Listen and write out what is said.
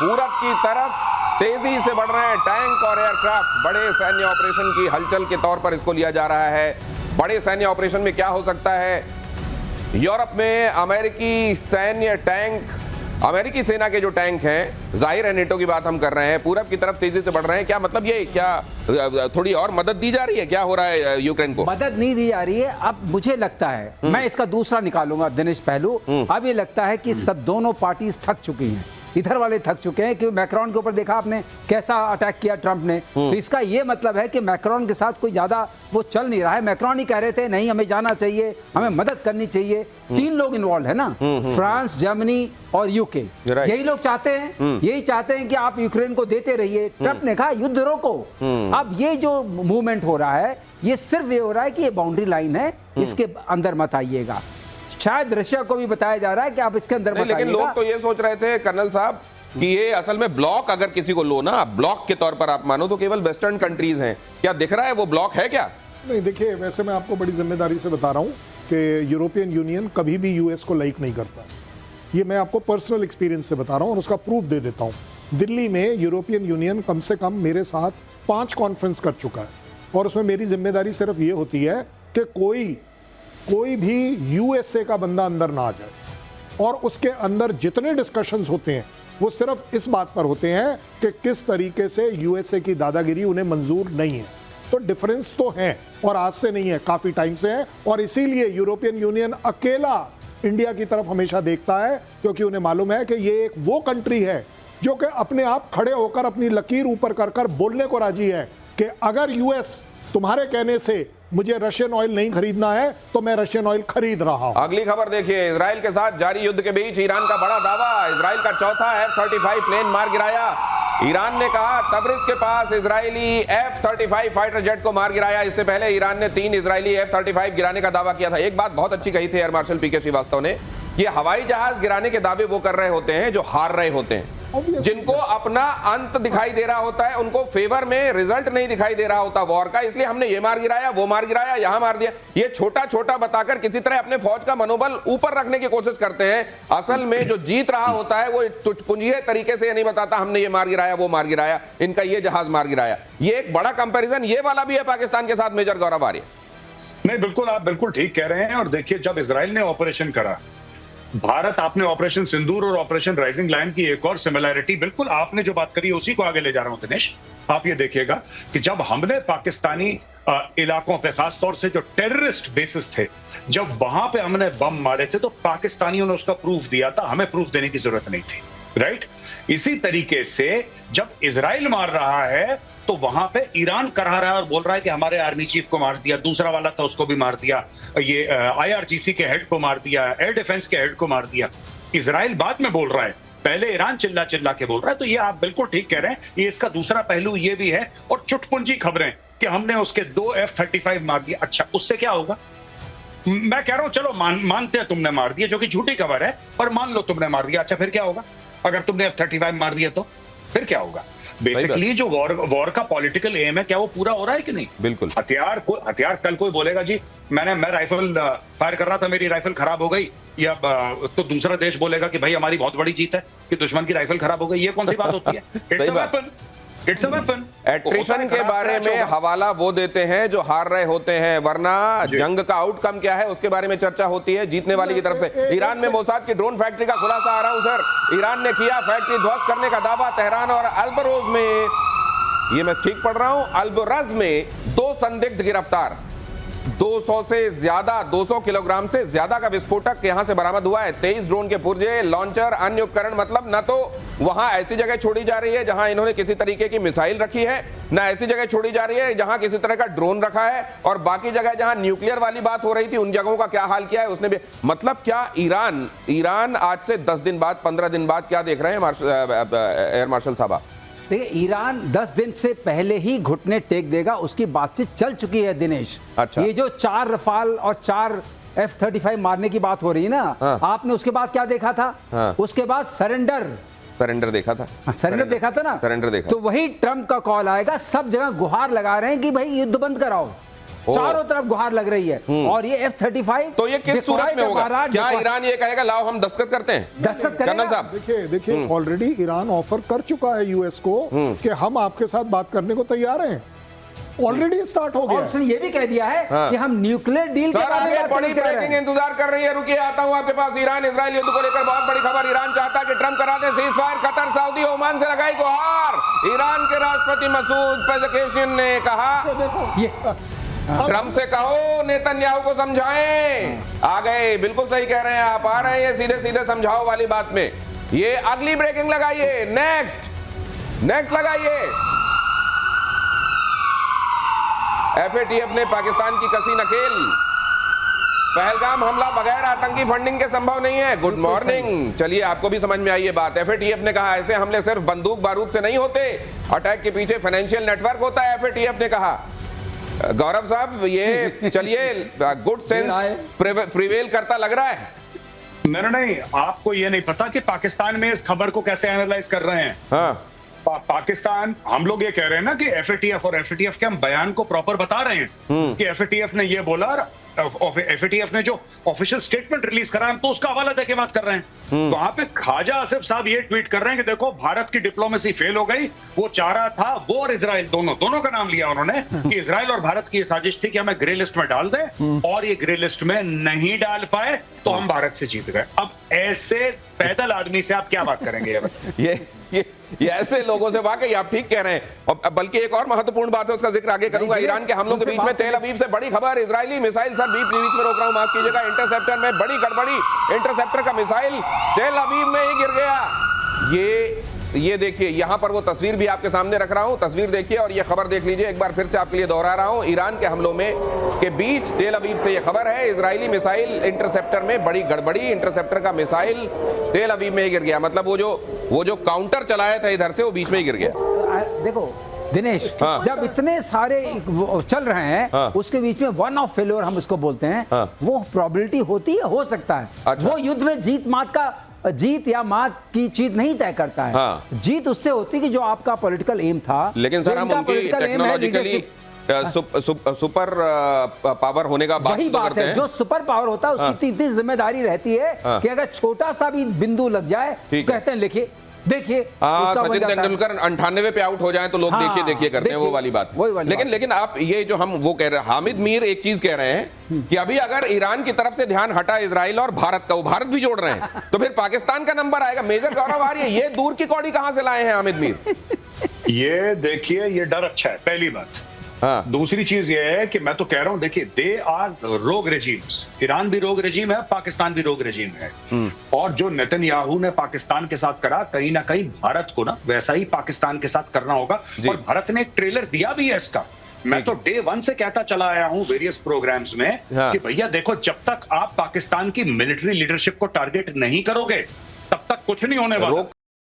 पूरब की तरफ तेजी से बढ़ रहे हैं टैंक और एयरक्राफ्ट। बड़े सैन्य ऑपरेशन की हलचल के तौर पर इसको लिया जा रहा है। बड़े सैन्य ऑपरेशन में क्या हो सकता है? यूरोप में अमेरिकी सैन्य टैंक, अमेरिकी सेना के जो टैंक हैं, जाहिर है नेटो की बात हम कर रहे हैं, पूरब की तरफ तेजी से बढ़ रहे हैं। क्या मतलब ये, क्या थोड़ी और मदद दी जा रही है? क्या हो रहा है यूक्रेन को? मदद नहीं दी जा रही है। अब मुझे लगता है, मैं इसका दूसरा निकालूंगा दिनेश पहलू। अब ये लगता है कि सब दोनों पार्टीज थक चुकी हैं। इधर वाले थक चुके हैं कि मैक्रोन के ऊपर देखा आपने कैसा अटैक किया ट्रंप ने। तो इसका ये मतलब है कि मैक्रोन के साथ कोई ज्यादा वो चल नहीं रहा है। मैक्रोन ही कह रहे थे नहीं हमें जाना चाहिए, हमें मदद करनी चाहिए। तीन लोग इन्वॉल्व है ना, फ्रांस, जर्मनी और यूके। यही लोग चाहते हैं, यही चाहते हैं कि आप यूक्रेन को देते रहिए। ट्रंप ने कहा युद्ध रोको। अब ये जो मूवमेंट हो रहा है, ये सिर्फ ये हो रहा है कि ये बाउंड्री लाइन है, इसके अंदर मत आइएगा। शायद रशिया को भी बताया जा रहा है कि आप इसके अंदर मत आइएगा। लेकिन लोग तो ये सोच रहे थे कर्नल साहब कि ये असल में ब्लॉक, अगर किसी को लो ना ब्लॉक के तौर पर आप मानो तो केवल वेस्टर्न कंट्रीज हैं। क्या दिख रहा है वो ब्लॉक है क्या? नहीं, देखिए वैसे मैं आपको बड़ी जिम्मेदारी से बता रहा हूं कि यूरोपियन यूनियन कभी भी यूएस को लाइक नहीं करता। ये मैं आपको पर्सनल एक्सपीरियंस से बता रहा हूं और उसका प्रूफ दे देता हूं। दिल्ली में यूरोपियन यूनियन कम से कम मेरे साथ 5 कॉन्फ्रेंस कर चुका है और उसमें मेरी जिम्मेदारी सिर्फ ये होती है कि कोई भी यूएसए का बंदा अंदर ना आ जाए। और उसके अंदर जितने डिस्कशंस होते हैं वो सिर्फ इस बात पर होते हैं कि किस तरीके से यूएसए की दादागिरी उन्हें मंजूर नहीं है। तो डिफरेंस तो है और आज से नहीं है, काफी टाइम से है। और इसीलिए यूरोपियन यूनियन अकेला इंडिया की तरफ हमेशा देखता है, क्योंकि उन्हें मालूम है कि ये एक वो कंट्री है जो कि अपने आप खड़े होकर अपनी लकीर ऊपर कर बोलने को राजी है कि अगर यूएस तुम्हारे कहने से मुझे रशियन ऑयल नहीं खरीदना है तो मैं रशियन ऑयल खरीद रहा हूं। अगली खबर देखिए, इजराइल के साथ जारी युद्ध के बीच ईरान का बड़ा दावा। इजराइल का चौथा F-35 प्लेन मार गिराया। ईरान ने कहा तबरिज के पास इजरायली F-35 फाइटर जेट को मार गिराया। इससे पहले ईरान ने 3 इजरायली F-35 गिराने का दावा किया था। एक बात बहुत अच्छी कही थी एयर मार्शल पीके श्रीवास्तव ने, कि हवाई जहाज गिराने के दावे वो कर रहे होते हैं जो हार रहे होते हैं, जिनको अपना अंत दिखाई दे रहा होता है, उनको फेवर में रिजल्ट नहीं दिखाई दे रहा होता वॉर का। इसलिए हमने ये मार गिराया, वो मार गिराया, यहां मार दिया। ये छोटा छोटा बताकर किसी तरह अपने फौज का मनोबल ऊपर रखने की कोशिश करते हैं। असल में जो जीत रहा होता है वो पुंजीय तरीके से नहीं बताता हमने ये मार गिराया, वो मार गिराया, इनका ये जहाज मार गिराया। ये एक बड़ा कंपैरिजन ये वाला भी है पाकिस्तान के साथ, मेजर गौरव आर्य। नहीं, बिल्कुल आप बिल्कुल ठीक कह रहे हैं। और देखिए, जब इजराइल ने ऑपरेशन करा, भारत, आपने ऑपरेशन सिंदूर और ऑपरेशन राइजिंग लायन की एक और सिमिलैरिटी, बिल्कुल आपने जो बात करी उसी को आगे ले जा रहा हूं दिनेश। आप ये देखिएगा कि जब हमने पाकिस्तानी इलाकों पे, खासतौर से जो टेररिस्ट बेसिस थे, जब वहां पे हमने बम मारे थे तो पाकिस्तानियों ने उसका प्रूफ दिया था, हमें प्रूफ देने की जरूरत नहीं थी, राइट। इसी तरीके से जब इजराइल मार रहा है तो वहां पे ईरान करा रहा है और बोल रहा है कि हमारे आर्मी चीफ को मार दिया, दूसरा वाला था उसको भी मार दिया, ये IRGC के हेड को मार दिया, एयर डिफेंस के हेड को मार दिया। इजराइल बाद में बोल रहा है, पहले ईरान चिल्ला चिल्ला के बोल रहा है। तो ये आप बिल्कुल ठीक कह रहे हैं, ये इसका दूसरा पहलू ये भी है। और चुटपुंजी खबरें कि हमने उसके 2 F-35 मार दिया। अच्छा, उससे क्या होगा? मैं कह रहा हूं चलो मानते हैं तुमने मार दिया, जो कि झूठी खबर है, पर मान लो तुमने मार दिया। अच्छा, फिर क्या होगा? अगर तुमने F-35 मार दिया तो फिर क्या होगा? बेसिकली जो वॉर का पॉलिटिकल एम है, क्या वो पूरा हो रहा है कि नहीं? बिल्कुल। हथियार कल कोई बोलेगा जी मैं राइफल फायर कर रहा था, मेरी राइफल खराब हो गई, या तो दूसरा देश बोलेगा कि भाई हमारी बहुत बड़ी जीत है कि दुश्मन की राइफल खराब हो गई। ये कौन सी बात होती है? It's a weapon. एट्रिशन के बारे में हवाला वो देते हैं जो हार रहे होते हैं, वरना जंग का आउटकम क्या है उसके बारे में चर्चा होती है जीतने वाले की तरफ से। ईरान में मोसाद की ड्रोन फैक्ट्री का खुलासा आ रहा हूं सर। ईरान ने किया फैक्ट्री ध्वस्त करने का दावा। तेहरान और अल्बरोज में, ये मैं ठीक पढ़ रहा हूं, अल्बरज में 2 संदिग्ध गिरफ्तार। 200 किलोग्राम से ज्यादा का विस्फोटक यहां से बरामद हुआ है। 23 ड्रोन के पुर्जे, लॉन्चर, अन्य उपकरण। मतलब न तो वहां ऐसी जगह छोड़ी जा रही है जहां इन्होंने किसी तरीके की मिसाइल रखी है, ना ऐसी जगह छोड़ी जा रही है जहां किसी तरह का ड्रोन रखा है, और बाकी जगह जहां न्यूक्लियर वाली बात हो रही थी उन जगहों का क्या हाल किया है उसने भी। मतलब क्या ईरान आज से 10 दिन बाद, 15 दिन बाद क्या देख रहे हैं एयर मार्शल साहब? देखिए, ईरान 10 दिन से पहले ही घुटने टेक देगा, उसकी बातचीत चल चुकी है दिनेश। अच्छा। ये जो 4 रफाल और 4 F-35 मारने की बात हो रही है ना, हाँ। आपने उसके बाद क्या देखा था? हाँ। उसके बाद सरेंडर देखा था। सरेंडर देखा था ना। सरेंडर देखा। तो वही ट्रंप का कॉल आएगा। सब जगह गुहार लगा रहे हैं कि भाई युद्ध बंद कराओ, चारों तरफ गुहार लग रही है। और ये F-35 तो ये किस सूरत में होगा? क्या ईरान ये कहेगा लाओ हम दस्तखत करते हैं? दस्तखत करेगा? कर्नल साहब देखिए ऑलरेडी ईरान ऑफर कर चुका है यूएस को कि हम आपके साथ बात करने को तैयार हैं। ऑलरेडी स्टार्ट हो गया। और उसने ये भी कह दिया है कि हम न्यूक्लियर डील के सर बारे में आगे बात बड़ी नहीं कर रहे ब्रेकिंग हैं। इंतजार कर रही है, रुकिए आता हूं आपके पास। ईरान इजराइल युद्ध को लेकर बहुत बड़ी खबर। ईरान चाहता है कि ट्रंप करा दे ceasefire. Qatar, Saudi, Oman से लगाई गुहार। ईरान के राष्ट्रपति मसूद पेज़ेशकियान ने कहा ये ट्रंप से कहो नेतन्याहू को समझाएं। आ गए, बिल्कुल सही कह रहे हैं आप, आ रहे हैं सीधे सीधे समझाओ वाली बात में। ये अगली ब्रेकिंग लगाइए, नेक्स्ट लगाइए। एफएटीएफ ने पाकिस्तान की कसी नकेल। पहलगाम हमला बगैर आतंकी फंडिंग के संभव नहीं है। Good morning. चलिए आपको भी समझ में आई ये बात। एफएटीएफ ने कहा ऐसे हमले सिर्फ बंदूक बारूद से नहीं होते, अटैक के पीछे फाइनेंशियल नेटवर्क होता है, एफएटीएफ ने कहा। गौरव साहब ये चलिए गुड सेंस प्रिवेल करता लग रहा है। नहीं, आपको ये नहीं पता कि पाकिस्तान में इस खबर को कैसे एनालाइज कर रहे हैं। हाँ पाकिस्तान, हम लोग ये कह रहे हैं ना कि एफएटीएफ और एफएटीएफ के हम बयान को प्रॉपर बता रहे हैं कि एफएटीएफ ने ये बोला, एफएटीएफ ने जो ऑफिशियल स्टेटमेंट रिलीज करा है, हम तो उसका हवाला देके बात कर रहे हैं। तो वहां पे ख्वाजा आसिफ साहब ये ट्वीट कर रहे हैं कि देखो भारत की डिप्लोमेसी फेल हो गई। वो चाह रहा था, वो और इजराइल दोनों का नाम लिया उन्होंने कि इजराइल और भारत की ये साजिश थी कि हमें ग्रे लिस्ट में डाल दें, और ये ग्रे लिस्ट में नहीं डाल पाए तो हम भारत से जीत गए। अब ऐसे पैदल आदमी से आप क्या बात करेंगे? ये ऐसे लोगों से वाकई आप ठीक कह रहे हैं। और बल्कि एक और महत्वपूर्ण बात है, उसका जिक्र आगे करूंगा। ईरान के हमलों के बीच में तेल अवीव से बड़ी खबर। इजरायली मिसाइल, सर बीच में रोक रहा हूं, माफ कीजिएगा। इंटरसेप्टर में बड़ी गड़बड़ी। इंटरसेप्टर का मिसाइल तेल अवीव में ही गिर गया। ये देखिए, यहां पर वो तस्वीर भी आपके सामने रख रहा हूं। तस्वीर देखिए और ये खबर देख लीजिए। एक बार फिर से आपके लिए दोहरा रहा हूं। ईरान के हमलों में के बीच तेल अवीव से ये खबर है, इजरायली मिसाइल इंटरसेप्टर में बड़ी गड़बड़ी। इंटरसेप्टर का मिसाइल तेल अवीव में ही गिर गया। मतलब वो जो काउंटर चलाया था इधर से, वो बीच में ही गिर गया। देखो दिनेश, हाँ। जब इतने सारे चल रहे हैं, हाँ। उसके बीच में वन ऑफ फेल्योर हम उसको बोलते हैं, हाँ। वो प्रोबेबिलिटी होती है, हो सकता है। अच्छा। वो युद्ध में जीत या मात की चीज नहीं तय करता है। हाँ। जीत उससे होती कि जो आपका पॉलिटिकल एम था। लेकिन सर हम उनकी टेक्नोलॉजिकली सुपर पावर होने का बात वही तो बात करते है, हैं। जो सुपर पावर होता है उसकी इतनी जिम्मेदारी रहती है कि अगर छोटा सा भी बिंदु लग जाए तो कहते हैं लिखिए देखिए। सचिन तेंदुलकर 98 पे आउट हो जाए तो लोग देखिए करते हैं, वो वाली बात। लेकिन आप ये जो हम वो कह रहे हैं, हामिद मीर एक चीज कह रहे हैं कि अभी अगर ईरान की तरफ से ध्यान हटा इजराइल और भारत का, वो भारत भी जोड़ रहे हैं, तो फिर पाकिस्तान का नंबर आएगा। मेजर गौरव आ रही है, ये दूर की कौड़ी कहां से लाए हैं हामिद मीर? ये देखिए, ये डर अच्छा है, पहली बात। हाँ। दूसरी चीज ये है कि मैं तो कह रहा हूं, देखिए दे आर रोग रेजिम्स। ईरान भी रोग रेजिम है, पाकिस्तान भी रोग रेजिम है। और जो नेतन्याहू ने पाकिस्तान के साथ करा, कहीं ना कहीं भारत को ना वैसा ही पाकिस्तान के साथ करना होगा। और भारत ने एक ट्रेलर दिया भी है इसका। मैं तो डे 1 से कहता चला आया हूं वेरियस प्रोग्राम्स में कि भैया देखो, जब तक आप पाकिस्तान की मिलिट्री लीडरशिप को टारगेट नहीं करोगे तब तक कुछ नहीं होने वाला।